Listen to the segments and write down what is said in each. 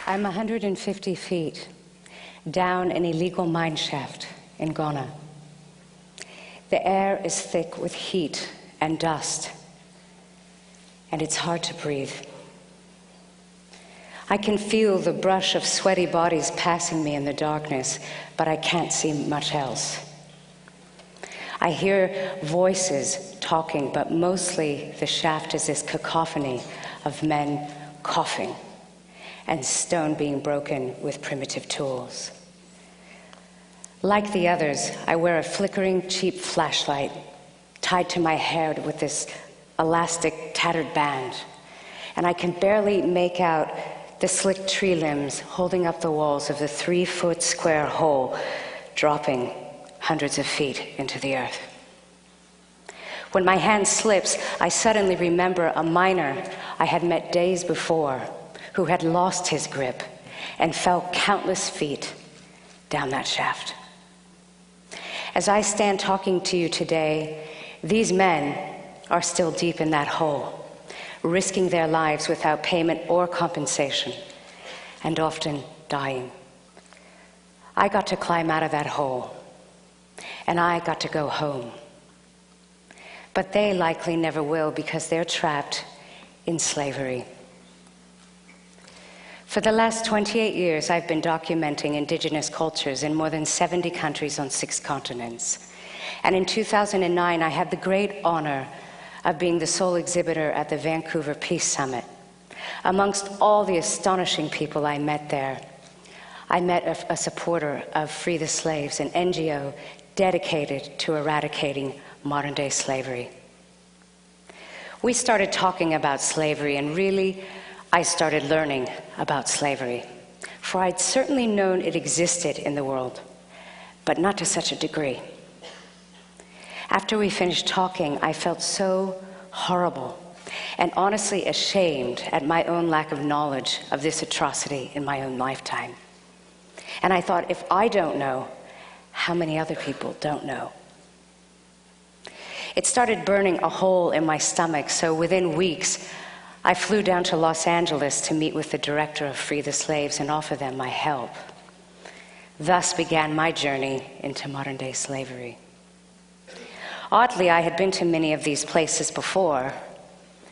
I'm 150 feet down an illegal mine shaft in Ghana. The air is thick with heat and dust, and it's hard to breathe. I can feel the brush of sweaty bodies passing me in the darkness, but I can't see much else. I hear voices talking, but mostly the shaft is this cacophony of men coughing and stone being broken with primitive tools. Like the others, I wear a flickering, cheap flashlight tied to my hair with this elastic, tattered band, and I can barely make out the slick tree limbs holding up the walls of the 3-foot square hole dropping hundreds of feet into the earth. When my hand slips, I suddenly remember a miner I had met days before who had lost his grip and fell countless feet down that shaft. As I stand talking to you today, these men are still deep in that hole, risking their lives without payment or compensation, and often dying. I got to climb out of that hole, and I got to go home. But they likely never will, because they're trapped in slavery. For the last 28 years, I've been documenting indigenous cultures in more than 70 countries on 6 continents. And in 2009, I had the great honor of being the sole exhibitor at the Vancouver Peace Summit. Amongst all the astonishing people I met there, I met a supporter of Free the Slaves, an NGO dedicated to eradicating modern-day slavery. We started talking about slavery, and really, I started learning about slavery, for I'd certainly known it existed in the world, but not to such a degree. After we finished talking, I felt so horrible and honestly ashamed at my own lack of knowledge of this atrocity in my own lifetime. And I thought, if I don't know, how many other people don't know? It started burning a hole in my stomach, so within weeks, I flew down to Los Angeles to meet with the director of Free the Slaves and offer them my help. Thus began my journey into modern-day slavery. Oddly, I had been to many of these places before.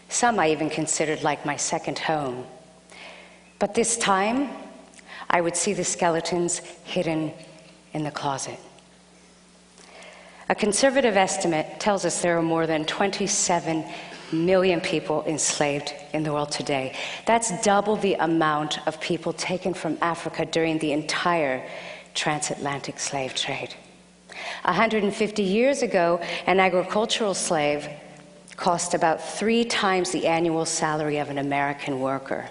Some I even considered like my second home. But this time, I would see the skeletons hidden in the closet. A conservative estimate tells us there are more than 27 million people enslaved in the world today. That's double the amount of people taken from Africa during the entire transatlantic slave trade. 150 years ago, an agricultural slave cost about 3 times the annual salary of an American worker.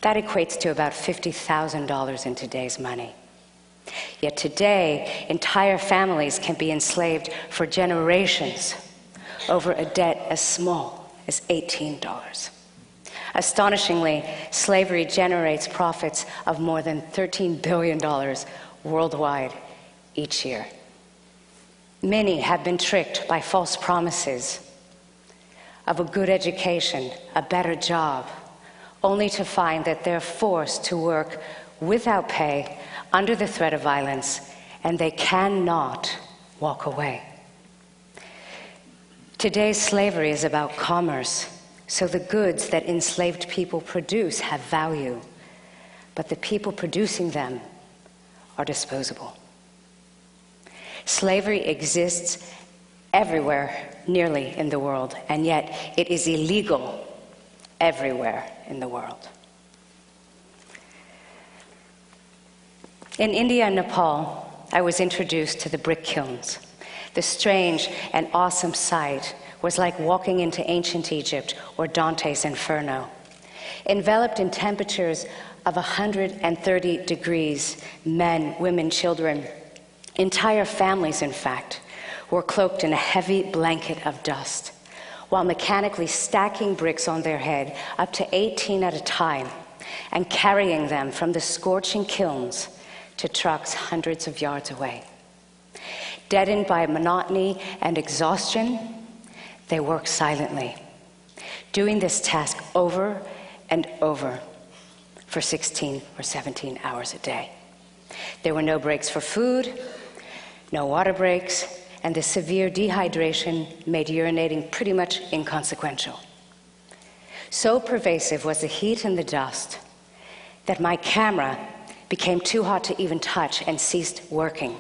That equates to about $50,000 in today's money. Yet today, entire families can be enslaved for generations over a debt as small as $18. Astonishingly, slavery generates profits of more than $13 billion worldwide each year. Many have been tricked by false promises of a good education, a better job, only to find that they're forced to work without pay, under the threat of violence, and they cannot walk away. Today's slavery is about commerce, so the goods that enslaved people produce have value, but the people producing them are disposable. Slavery exists everywhere, nearly, in the world, and yet it is illegal everywhere in the world. In India and Nepal, I was introduced to the brick kilns. The strange and awesome sight was like walking into ancient Egypt or Dante's Inferno. Enveloped in temperatures of 130 degrees, men, women, children, entire families, in fact, were cloaked in a heavy blanket of dust, while mechanically stacking bricks on their head, up to 18 at a time, and carrying them from the scorching kilns to trucks hundreds of yards away. Deadened by monotony and exhaustion, they work silently, doing this task over and over for 16 or 17 hours a day. There were no breaks for food, no water breaks, and the severe dehydration made urinating pretty much inconsequential. So pervasive was the heat and the dust that my camera became too hot to even touch and ceased working.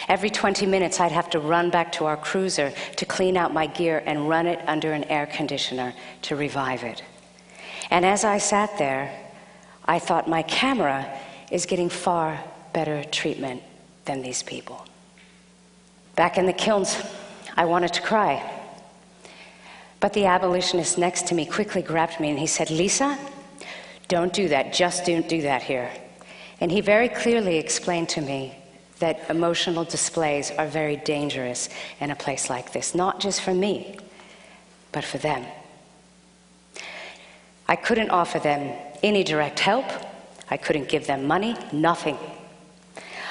Every 20 minutes, I'd have to run back to our cruiser to clean out my gear and run it under an air conditioner to revive it. And as I sat there, I thought, my camera is getting far better treatment than these people. Back in the kilns, I wanted to cry. But the abolitionist next to me quickly grabbed me and he said, "Lisa, don't do that. Just don't do that here." And he very clearly explained to me that emotional displays are very dangerous in a place like this, not just for me, but for them. I couldn't offer them any direct help. I couldn't give them money, nothing.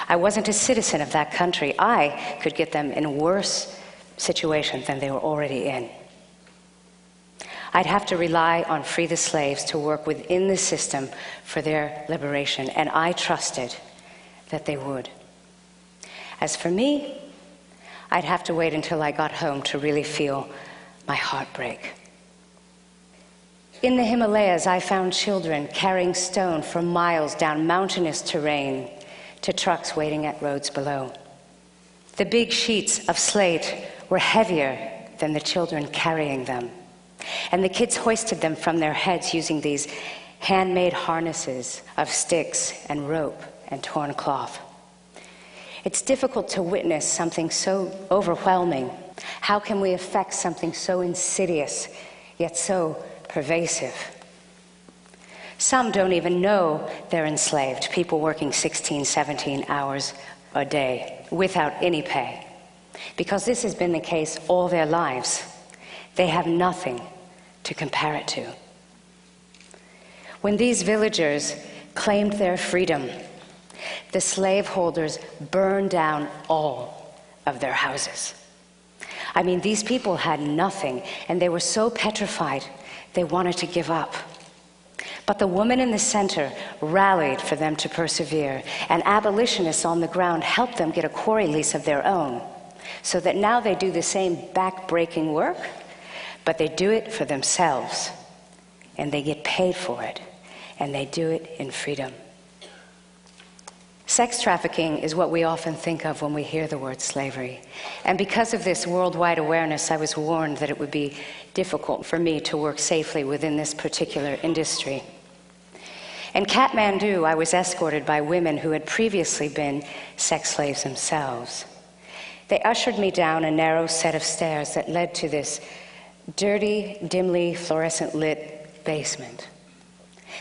I wasn't a citizen of that country. I could get them in a worse situation than they were already in. I'd have to rely on Free the Slaves to work within the system for their liberation, and I trusted that they would. As for me, I'd have to wait until I got home to really feel my heart break. In the Himalayas, I found children carrying stone for miles down mountainous terrain to trucks waiting at roads below. The big sheets of slate were heavier than the children carrying them, and the kids hoisted them from their heads using these handmade harnesses of sticks and rope and torn cloth. It's difficult to witness something so overwhelming. How can we affect something so insidious, yet so pervasive? Some don't even know they're enslaved, people working 16, 17 hours a day without any pay. Because this has been the case all their lives. They have nothing to compare it to. When these villagers claimed their freedom, the slaveholders burned down all of their houses. I mean, these people had nothing, and they were so petrified they wanted to give up. But the woman in the center rallied for them to persevere, and abolitionists on the ground helped them get a quarry lease of their own, so that now they do the same back-breaking work, but they do it for themselves, and they get paid for it, and they do it in freedom. Sex trafficking is what we often think of when we hear the word slavery. And because of this worldwide awareness, I was warned that it would be difficult for me to work safely within this particular industry. In Kathmandu, I was escorted by women who had previously been sex slaves themselves. They ushered me down a narrow set of stairs that led to this dirty, dimly fluorescent lit basement.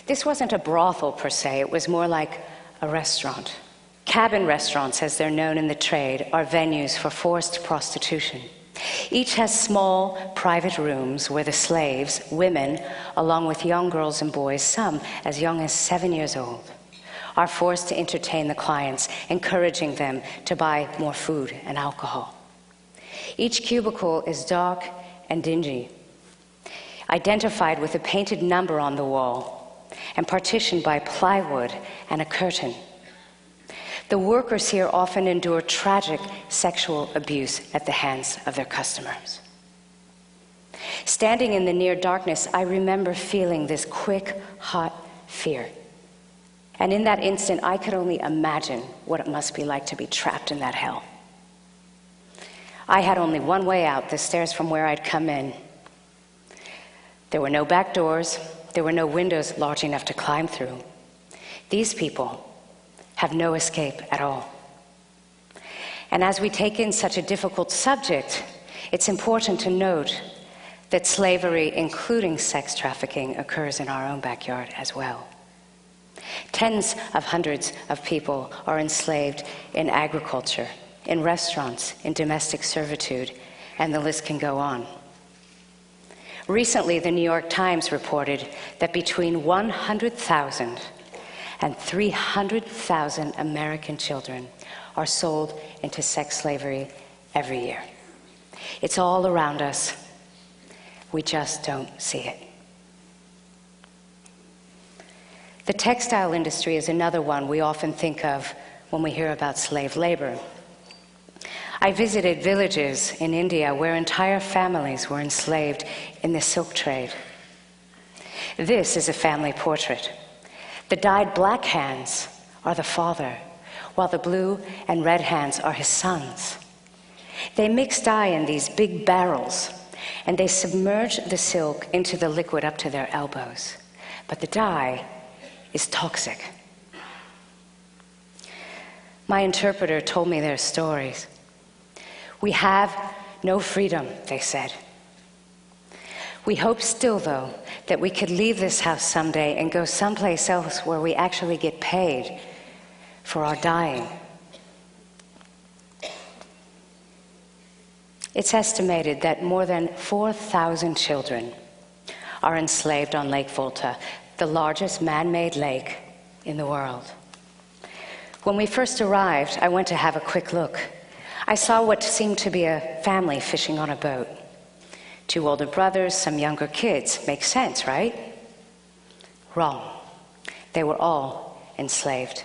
This wasn't a brothel per se, it was more like a restaurant. Cabin restaurants, as they're known in the trade, are venues for forced prostitution. Each has small, private rooms where the slaves, women, along with young girls and boys, some as young as 7 years old, are forced to entertain the clients, encouraging them to buy more food and alcohol. Each cubicle is dark and dingy, identified with a painted number on the wall, and partitioned by plywood and a curtain. The workers here often endure tragic sexual abuse at the hands of their customers. Standing in the near darkness, I remember feeling this quick, hot fear. And in that instant, I could only imagine what it must be like to be trapped in that hell. I had only one way out, the stairs from where I'd come in. There were no back doors. There were no windows large enough to climb through. These people have no escape at all. And as we take in such a difficult subject, it's important to note that slavery, including sex trafficking, occurs in our own backyard as well. Tens of hundreds of people are enslaved in agriculture, in restaurants, in domestic servitude, and the list can go on. Recently, the New York Times reported that between 100,000 and 300,000 American children are sold into sex slavery every year. It's all around us. We just don't see it. The textile industry is another one we often think of when we hear about slave labor. I visited villages in India where entire families were enslaved in the silk trade. This is a family portrait. The dyed black hands are the father, while the blue and red hands are his sons. They mix dye in these big barrels, and they submerge the silk into the liquid up to their elbows. But the dye is toxic. My interpreter told me their stories. We have no freedom, they said. We hope still, though, that we could leave this house someday and go someplace else where we actually get paid for our dying. It's estimated that more than 4,000 children are enslaved on Lake Volta, the largest man-made lake in the world. When we first arrived, I went to have a quick look. I saw what seemed to be a family fishing on a boat. 2 older brothers, some younger kids. Makes sense, right? Wrong. They were all enslaved.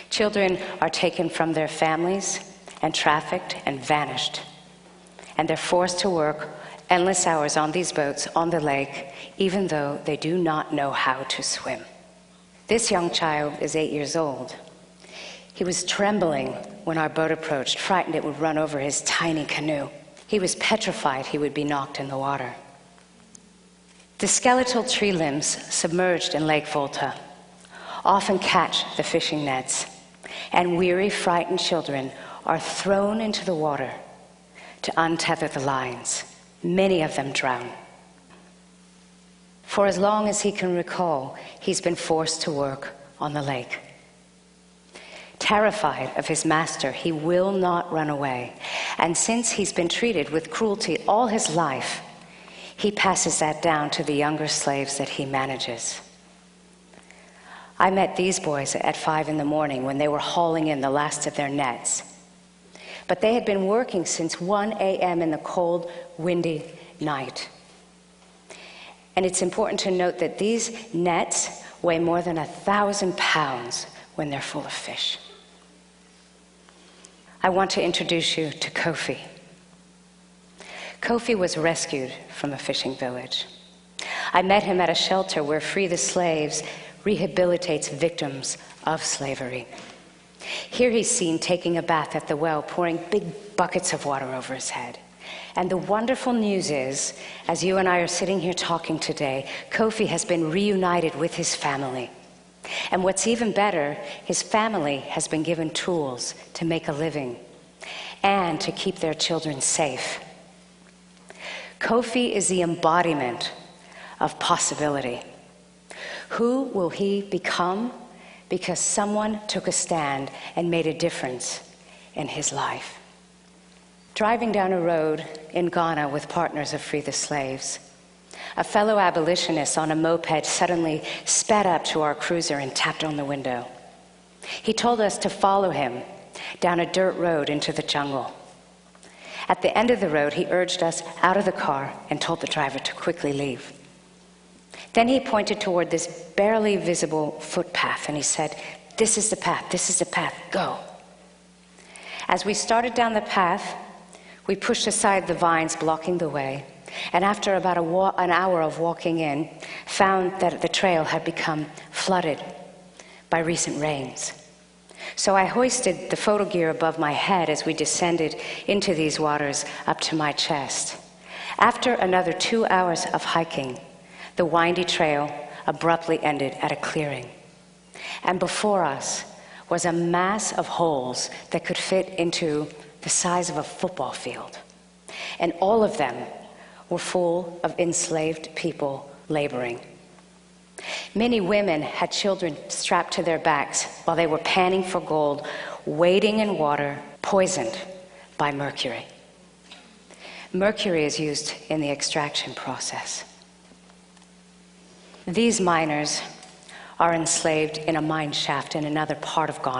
Children are taken from their families and trafficked and vanished. And they're forced to work endless hours on these boats on the lake, even though they do not know how to swim. This young child is 8 years old. He was trembling when our boat approached, frightened it would run over his tiny canoe. He was petrified he would be knocked in the water. The skeletal tree limbs submerged in Lake Volta often catch the fishing nets, and weary, frightened children are thrown into the water to untether the lines. Many of them drown. For as long as he can recall, he's been forced to work on the lake. Terrified of his master, he will not run away. And since he's been treated with cruelty all his life, he passes that down to the younger slaves that he manages. I met these boys at 5 a.m. when they were hauling in the last of their nets. But they had been working since 1 a.m. in the cold, windy night. And it's important to note that these nets weigh more than 1,000 pounds when they're full of fish. I want to introduce you to Kofi. Kofi was rescued from a fishing village. I met him at a shelter where Free the Slaves rehabilitates victims of slavery. Here he's seen taking a bath at the well, pouring big buckets of water over his head. And the wonderful news is, as you and I are sitting here talking today, Kofi has been reunited with his family. And what's even better, his family has been given tools to make a living and to keep their children safe. Kofi is the embodiment of possibility. Who will he become? Because someone took a stand and made a difference in his life. Driving down a road in Ghana with partners of Free the Slaves, a fellow abolitionist on a moped suddenly sped up to our cruiser and tapped on the window. He told us to follow him down a dirt road into the jungle. At the end of the road, he urged us out of the car and told the driver to quickly leave. Then he pointed toward this barely visible footpath and he said, "This is the path, this is the path, go." As we started down the path, we pushed aside the vines blocking the way, and after about an hour of walking in, found that the trail had become flooded by recent rains. So I hoisted the photo gear above my head as we descended into these waters up to my chest. After another 2 hours of hiking, the windy trail abruptly ended at a clearing. And before us was a mass of holes that could fit into the size of a football field. And all of them were full of enslaved people laboring. Many women had children strapped to their backs while they were panning for gold, wading in water poisoned by mercury. Mercury is used in the extraction process. These miners are enslaved in a mine shaft in another part of Ghana.